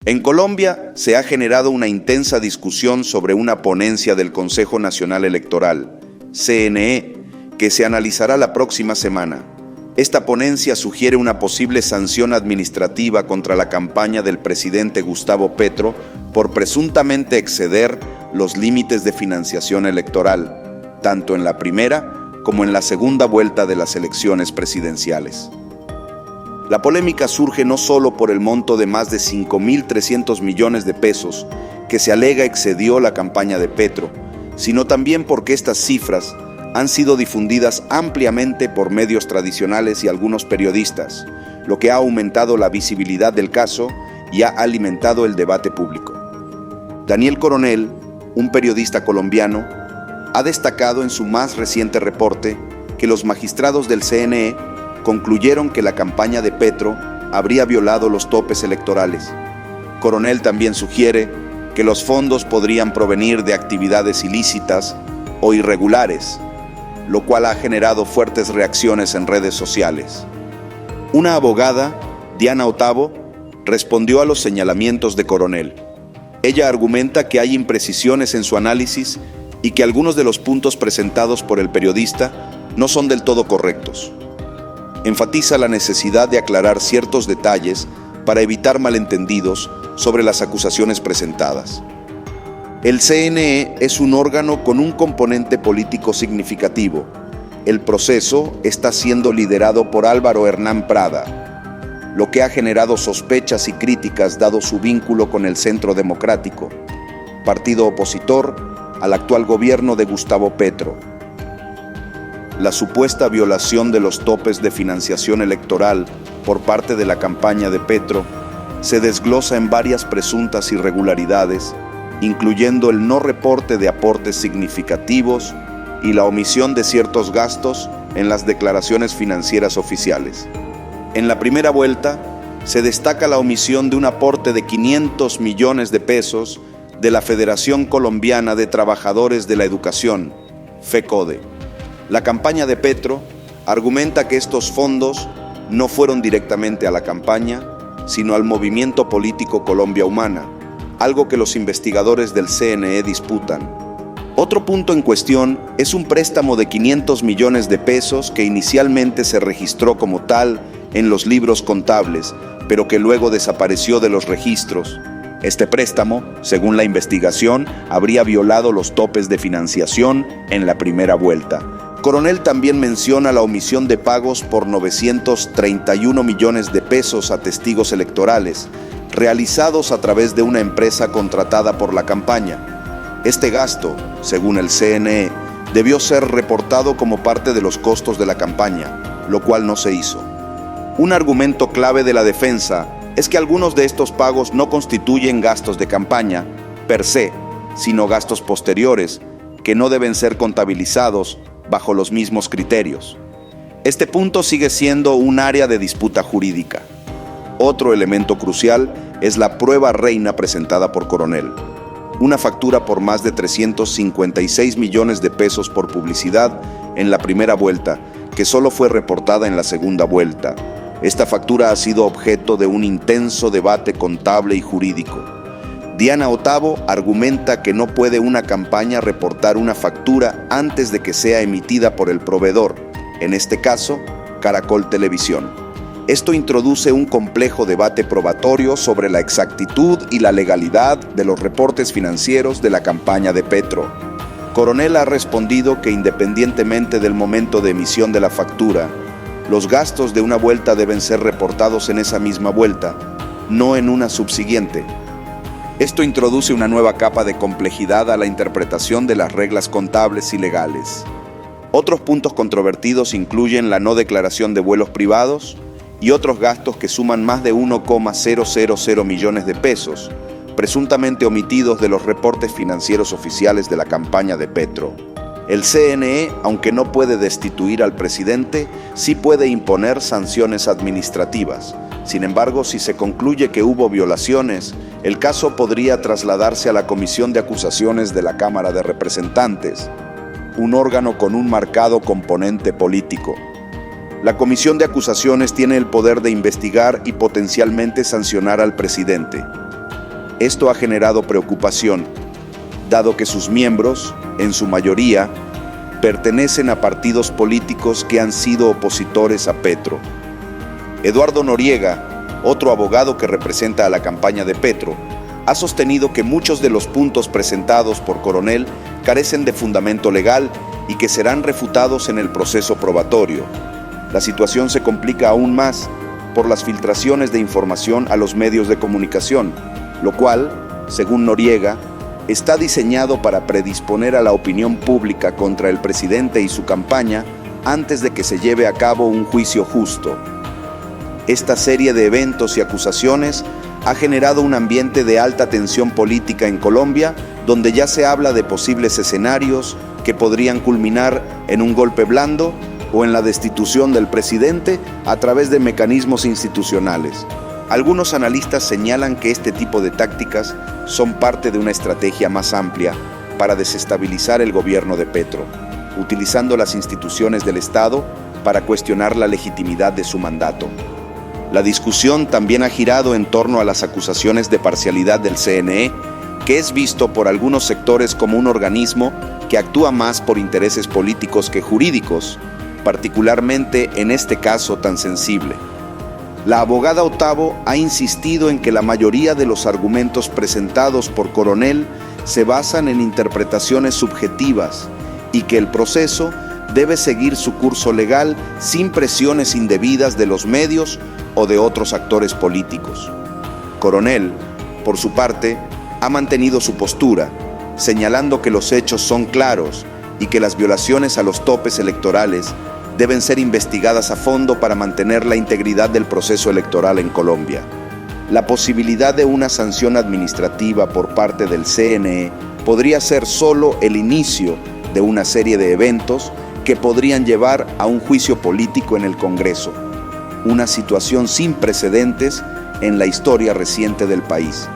En Colombia se ha generado una intensa discusión sobre una ponencia del Consejo Nacional Electoral, CNE, que se analizará la próxima semana. Esta ponencia sugiere una posible sanción administrativa contra la campaña del presidente Gustavo Petro por presuntamente exceder los límites de financiación electoral, tanto en la primera como en la segunda vuelta de las elecciones presidenciales. La polémica surge no solo por el monto de más de 5.300 millones de pesos que se alega excedió la campaña de Petro, sino también porque estas cifras han sido difundidas ampliamente por medios tradicionales y algunos periodistas, lo que ha aumentado la visibilidad del caso y ha alimentado el debate público. Daniel Coronel, un periodista colombiano, ha destacado en su más reciente reporte que los magistrados del CNE concluyeron que la campaña de Petro habría violado los topes electorales. Coronel también sugiere que los fondos podrían provenir de actividades ilícitas o irregulares, lo cual ha generado fuertes reacciones en redes sociales. Una abogada, Diana Otavo, respondió a los señalamientos de Coronel. Ella argumenta que hay imprecisiones en su análisis y que algunos de los puntos presentados por el periodista no son del todo correctos. Enfatiza la necesidad de aclarar ciertos detalles para evitar malentendidos sobre las acusaciones presentadas. El CNE es un órgano con un componente político significativo. El proceso está siendo liderado por Álvaro Hernán Prada, lo que ha generado sospechas y críticas dado su vínculo con el Centro Democrático, partido opositor al actual gobierno de Gustavo Petro. La supuesta violación de los topes de financiación electoral por parte de la campaña de Petro se desglosa en varias presuntas irregularidades, incluyendo el no reporte de aportes significativos y la omisión de ciertos gastos en las declaraciones financieras oficiales. En la primera vuelta, se destaca la omisión de un aporte de 500 millones de pesos de la Federación Colombiana de Trabajadores de la Educación, FECODE. La campaña de Petro argumenta que estos fondos no fueron directamente a la campaña, sino al movimiento político Colombia Humana, algo que los investigadores del CNE disputan. Otro punto en cuestión es un préstamo de 500 millones de pesos que inicialmente se registró como tal en los libros contables, pero que luego desapareció de los registros. Este préstamo, según la investigación, habría violado los topes de financiación en la primera vuelta. Coronel también menciona la omisión de pagos por 931 millones de pesos a testigos electorales, realizados a través de una empresa contratada por la campaña. Este gasto, según el CNE, debió ser reportado como parte de los costos de la campaña, lo cual no se hizo. Un argumento clave de la defensa es que algunos de estos pagos no constituyen gastos de campaña per se, sino gastos posteriores, que no deben ser contabilizados bajo los mismos criterios. Este punto sigue siendo un área de disputa jurídica. Otro elemento crucial es la prueba reina presentada por Coronel, una factura por más de 356 millones de pesos por publicidad en la primera vuelta, que solo fue reportada en la segunda vuelta. Esta factura ha sido objeto de un intenso debate contable y jurídico. Diana Otavo argumenta que no puede una campaña reportar una factura antes de que sea emitida por el proveedor, en este caso, Caracol Televisión. Esto introduce un complejo debate probatorio sobre la exactitud y la legalidad de los reportes financieros de la campaña de Petro. Coronel ha respondido que independientemente del momento de emisión de la factura, los gastos de una vuelta deben ser reportados en esa misma vuelta, no en una subsiguiente. Esto introduce una nueva capa de complejidad a la interpretación de las reglas contables y legales. Otros puntos controvertidos incluyen la no declaración de vuelos privados y otros gastos que suman más de 1,000 millones de pesos, presuntamente omitidos de los reportes financieros oficiales de la campaña de Petro. El CNE, aunque no puede destituir al presidente, sí puede imponer sanciones administrativas. Sin embargo, si se concluye que hubo violaciones, el caso podría trasladarse a la Comisión de Acusaciones de la Cámara de Representantes, un órgano con un marcado componente político. La Comisión de Acusaciones tiene el poder de investigar y potencialmente sancionar al presidente. Esto ha generado preocupación, dado que sus miembros, en su mayoría, pertenecen a partidos políticos que han sido opositores a Petro. Eduardo Noriega, otro abogado que representa a la campaña de Petro, ha sostenido que muchos de los puntos presentados por Coronel carecen de fundamento legal y que serán refutados en el proceso probatorio. La situación se complica aún más por las filtraciones de información a los medios de comunicación, lo cual, según Noriega, está diseñado para predisponer a la opinión pública contra el presidente y su campaña antes de que se lleve a cabo un juicio justo. Esta serie de eventos y acusaciones ha generado un ambiente de alta tensión política en Colombia, donde ya se habla de posibles escenarios que podrían culminar en un golpe blando o en la destitución del presidente a través de mecanismos institucionales. Algunos analistas señalan que este tipo de tácticas son parte de una estrategia más amplia para desestabilizar el gobierno de Petro, utilizando las instituciones del Estado para cuestionar la legitimidad de su mandato. La discusión también ha girado en torno a las acusaciones de parcialidad del CNE, que es visto por algunos sectores como un organismo que actúa más por intereses políticos que jurídicos, particularmente en este caso tan sensible. La abogada Otavo ha insistido en que la mayoría de los argumentos presentados por Coronel se basan en interpretaciones subjetivas y que el proceso debe seguir su curso legal sin presiones indebidas de los medios o de otros actores políticos. Coronel, por su parte, ha mantenido su postura, señalando que los hechos son claros y que las violaciones a los topes electorales deben ser investigadas a fondo para mantener la integridad del proceso electoral en Colombia. La posibilidad de una sanción administrativa por parte del CNE podría ser solo el inicio de una serie de eventos que podrían llevar a un juicio político en el Congreso, una situación sin precedentes en la historia reciente del país.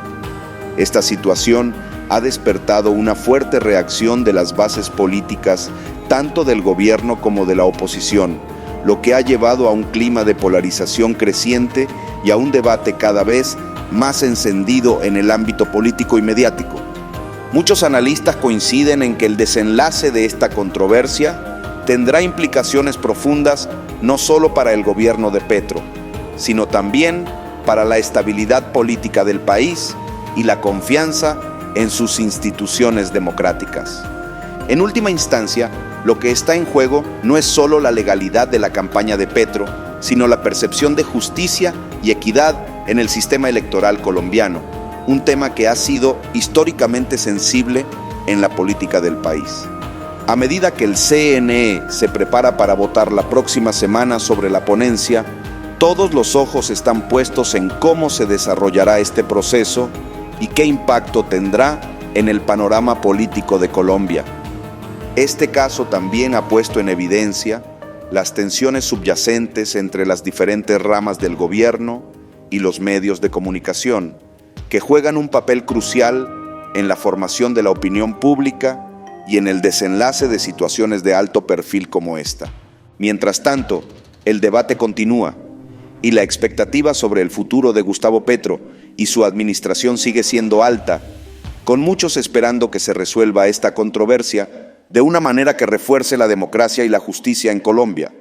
Esta situación ha despertado una fuerte reacción de las bases políticas tanto del gobierno como de la oposición, lo que ha llevado a un clima de polarización creciente y a un debate cada vez más encendido en el ámbito político y mediático. Muchos analistas coinciden en que el desenlace de esta controversia tendrá implicaciones profundas no solo para el gobierno de Petro, sino también para la estabilidad política del país y la confianza en sus instituciones democráticas. En última instancia, lo que está en juego no es solo la legalidad de la campaña de Petro, sino la percepción de justicia y equidad en el sistema electoral colombiano, un tema que ha sido históricamente sensible en la política del país. A medida que el CNE se prepara para votar la próxima semana sobre la ponencia, todos los ojos están puestos en cómo se desarrollará este proceso y qué impacto tendrá en el panorama político de Colombia. Este caso también ha puesto en evidencia las tensiones subyacentes entre las diferentes ramas del gobierno y los medios de comunicación, que juegan un papel crucial en la formación de la opinión pública y en el desenlace de situaciones de alto perfil como esta. Mientras tanto, el debate continúa y la expectativa sobre el futuro de Gustavo Petro y su administración sigue siendo alta, con muchos esperando que se resuelva esta controversia de una manera que refuerce la democracia y la justicia en Colombia.